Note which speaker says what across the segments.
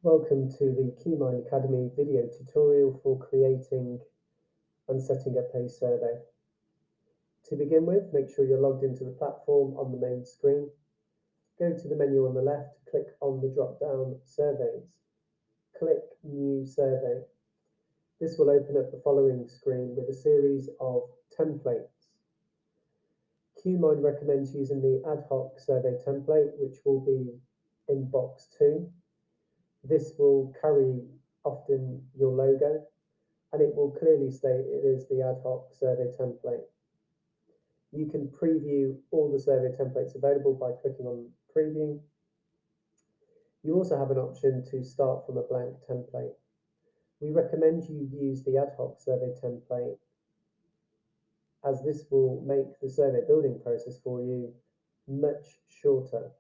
Speaker 1: Welcome to the QuMind Academy video tutorial for creating and setting up a survey. To begin with, make sure you're logged into the platform on the main screen. Go to the menu on the left, click on the drop-down Surveys. Click New Survey. This will open up the following screen with a series of templates. QuMind recommends using the ad hoc survey template, which will be in box 2. This will carry often your logo, and it will clearly state it is the ad hoc survey template. You can preview all the survey templates available by clicking on preview. You also have an option to start from a blank template. We recommend you use the ad hoc survey template, as this will make the survey building process for you much shorter.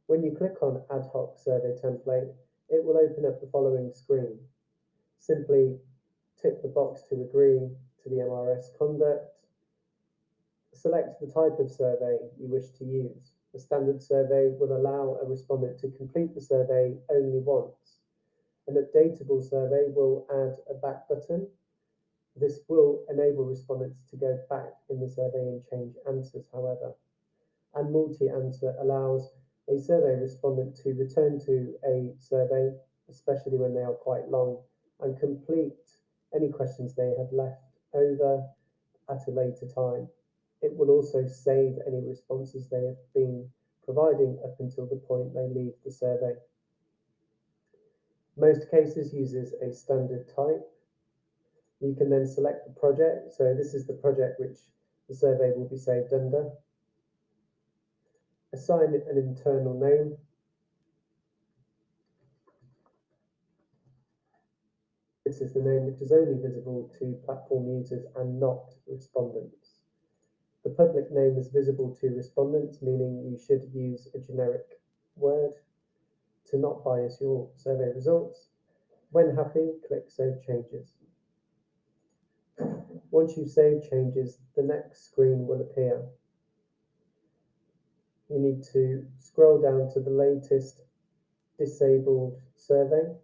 Speaker 1: When you click on ad hoc survey template, it will open up the following screen. Simply tick the box to agree to the MRS conduct. Select the type of survey you wish to use. A standard survey will allow a respondent to complete the survey only once. An updatable survey will add a back button. This will enable respondents to go back in the survey and change answers, however. And multi-answer allows a survey respondent to return to a survey, especially when they are quite long, and complete any questions they have left over at a later time. It will also save any responses they have been providing up until the point they leave the survey. Most cases uses a standard type. You can then select the project. So this is the project which the survey will be saved under. Assign an internal name. This is the name which is only visible to platform users and not respondents. The public name is visible to respondents, meaning you should use a generic word to not bias your survey results. When happy, click Save Changes. Once you've saved changes, the next screen will appear. You need to scroll down to the latest disabled survey.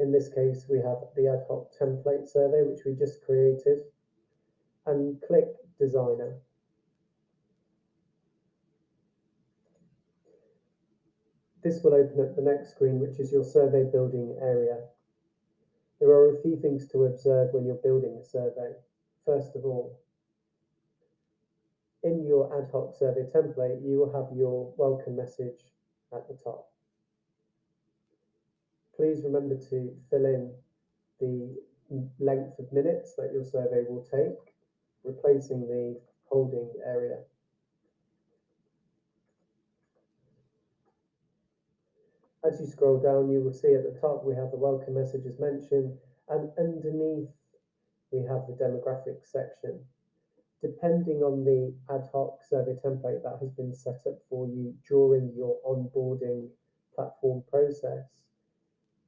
Speaker 1: In this case, we have the ad hoc template survey, which we just created, and click Designer. This will open up the next screen, which is your survey building area. There are a few things to observe when you're building a survey. First of all, in your ad hoc survey template, you will have your welcome message at the top. Please remember to fill in the length of minutes that your survey will take, replacing the holding area. As you scroll down, you will see at the top we have the welcome message as mentioned, and underneath we have the demographics section. Depending on the ad hoc survey template that has been set up for you during your onboarding platform process,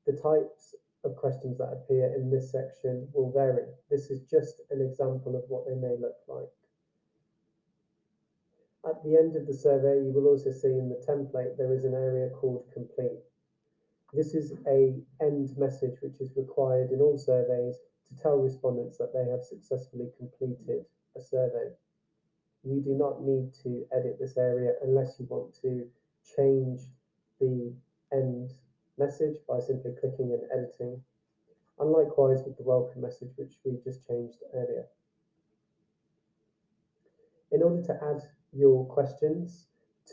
Speaker 1: the types of questions that appear in this section will vary. This is just an example of what they may look like. At the end of the survey, you will also see in the template there is an area called Complete. This is an end message which is required in all surveys to tell respondents that they have successfully completed a survey. You do not need to edit this area unless you want to change the end message by simply clicking and editing, and likewise with the welcome message which we just changed earlier. In order to add your questions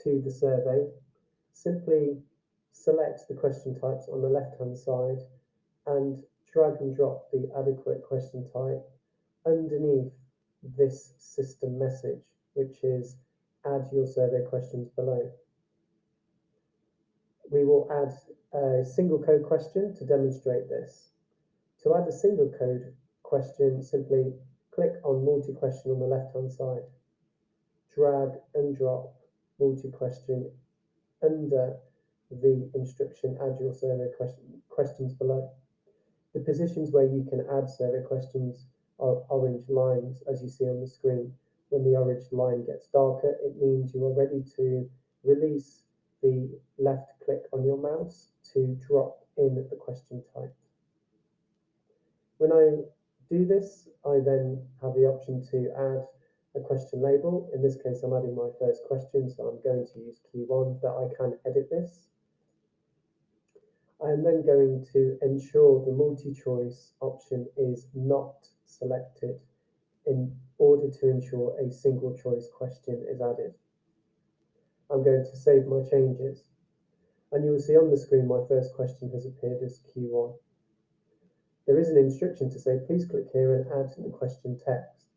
Speaker 1: to the survey, simply select the question types on the left-hand side and drag and drop the adequate question type underneath this system message, which is add your survey questions below. We will add a single code question to demonstrate this. To add a single code question, simply click on multi-question on the left-hand side. Drag and drop multi-question under the instruction add your survey questions below. The positions where you can add survey questions are orange lines, as you see on the screen. When the orange line gets darker, it means you are ready to release the left click on your mouse to drop in the question type. When I do this, I then have the option to add a question label. In this case, I'm adding my first question, so I'm going to use Q1, that I can edit this. I am then going to ensure the multi-choice option is not selected in order to ensure a single choice question is added. I'm going to save my changes, and you will see on the screen my first question has appeared as Q1. There is an instruction to say, please click here and add the question text.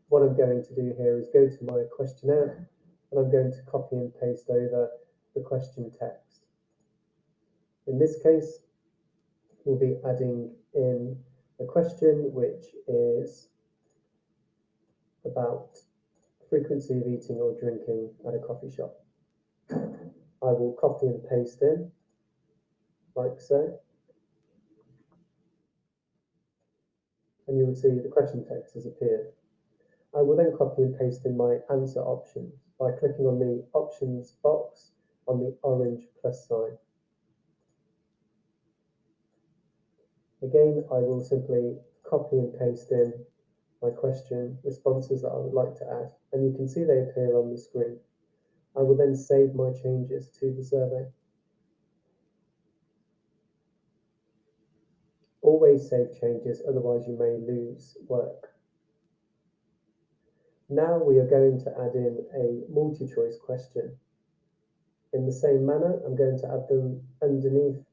Speaker 1: What I'm going to do here is go to my questionnaire, and I'm going to copy and paste over the question text. In this case, we'll be adding in a question which is about frequency of eating or drinking at a coffee shop. I will copy and paste in, like so. And you will see the question text has appeared. I will then copy and paste in my answer options by clicking on the options box on the orange plus sign. Again, I will simply copy and paste in my question responses that I would like to add, and you can see they appear on the screen. I will then save my changes to the survey. Always save changes, otherwise you may lose work. Now we are going to add in a multi-choice question. In the same manner, I'm going to add them underneath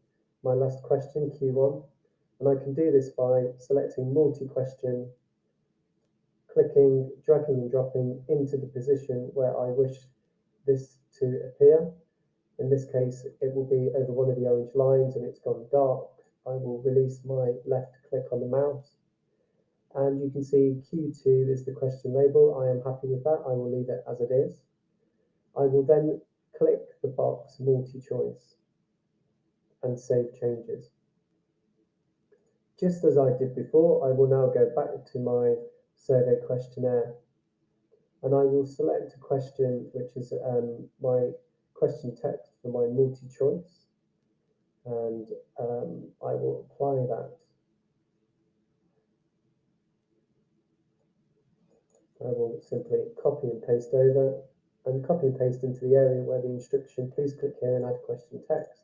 Speaker 1: my last question, Q1, and I can do this by selecting multi-question, clicking, dragging and dropping into the position where I wish this to appear. In this case, it will be over one of the orange lines and it's gone dark. I will release my left click on the mouse, and you can see Q2 is the question label. I am happy with that. I will leave it as it is. I will then click the box multi-choice and save changes. Just as I did before, I will now go back to my survey questionnaire, and I will select a question which is my question text for my multi-choice, and I will apply that. I will simply copy and paste over, and copy and paste into the area where the instruction, please click here and add question text.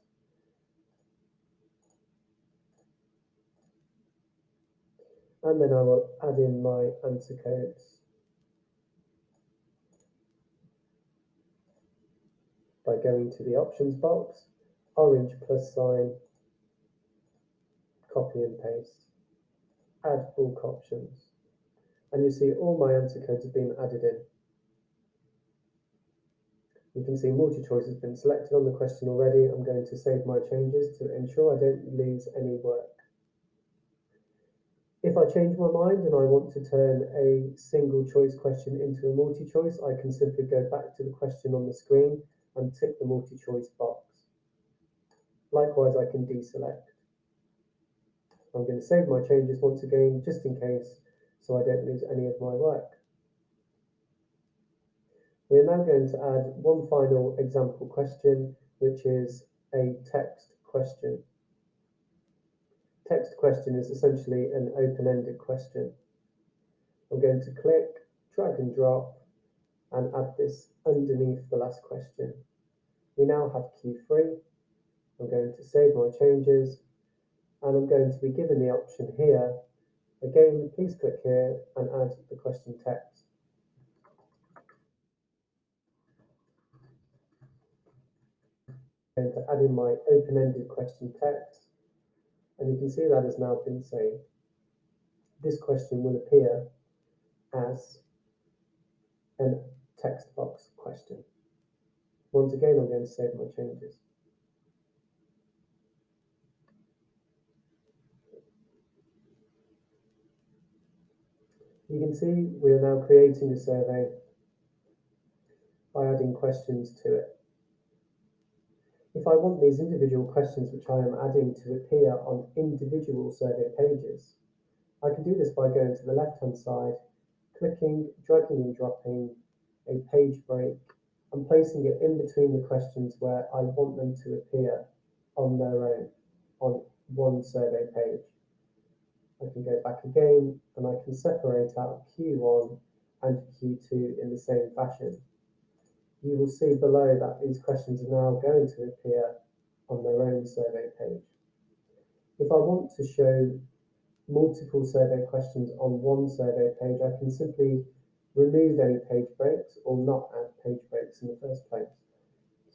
Speaker 1: And then I will add in my answer codes by going to the options box, orange plus sign, copy and paste, add bulk options, and you see all my answer codes have been added in. You can see multi-choice has been selected on the question already. I'm going to save my changes to ensure I don't lose any work. If I change my mind and I want to turn a single choice question into a multi-choice, I can simply go back to the question on the screen and tick the multi-choice box. Likewise, I can deselect. I'm going to save my changes once again, just in case, so I don't lose any of my work. We are now going to add one final example question, which is a text question. Text question is essentially an open-ended question. I'm going to click, drag and drop, and add this underneath the last question. We now have Q3. I'm going to save my changes, and I'm going to be given the option here. Again, please click here and add the question text. I'm going to add in my open-ended question text, and you can see that has now been saved. This question will appear as a text box question. Once again, I'm going to save my changes. You can see we are now creating a survey by adding questions to it. If I want these individual questions which I am adding to appear on individual survey pages, I can do this by going to the left-hand side, clicking, dragging and dropping a page break I'm placing it in between the questions where I want them to appear on their own on one survey page. I can go back again and I can separate out Q1 and Q2 in the same fashion. You will see below that these questions are now going to appear on their own survey page. If I want to show multiple survey questions on one survey page, I can simply remove any page breaks or not add page breaks in the first place.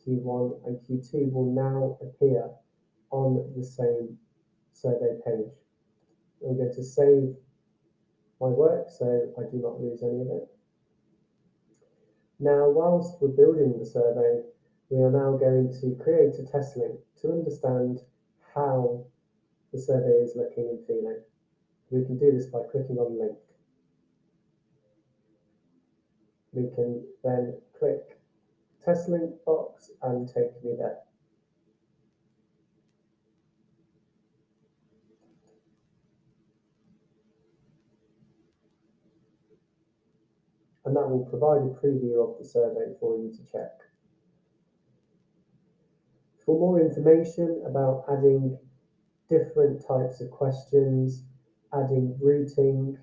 Speaker 1: Q1 and Q2 will now appear on the same survey page. I'm going to save my work so I do not lose any of it. Now, whilst we're building the survey, we are now going to create a test link to understand how the survey is looking and feeling. We can do this by clicking on link. We can then click test link box and take me there. And that will provide a preview of the survey for you to check. For more information about adding different types of questions, adding routing,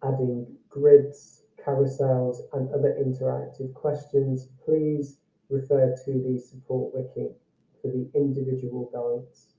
Speaker 1: adding grids, carousels, and other interactive questions, please refer to the support wiki for the individual guides.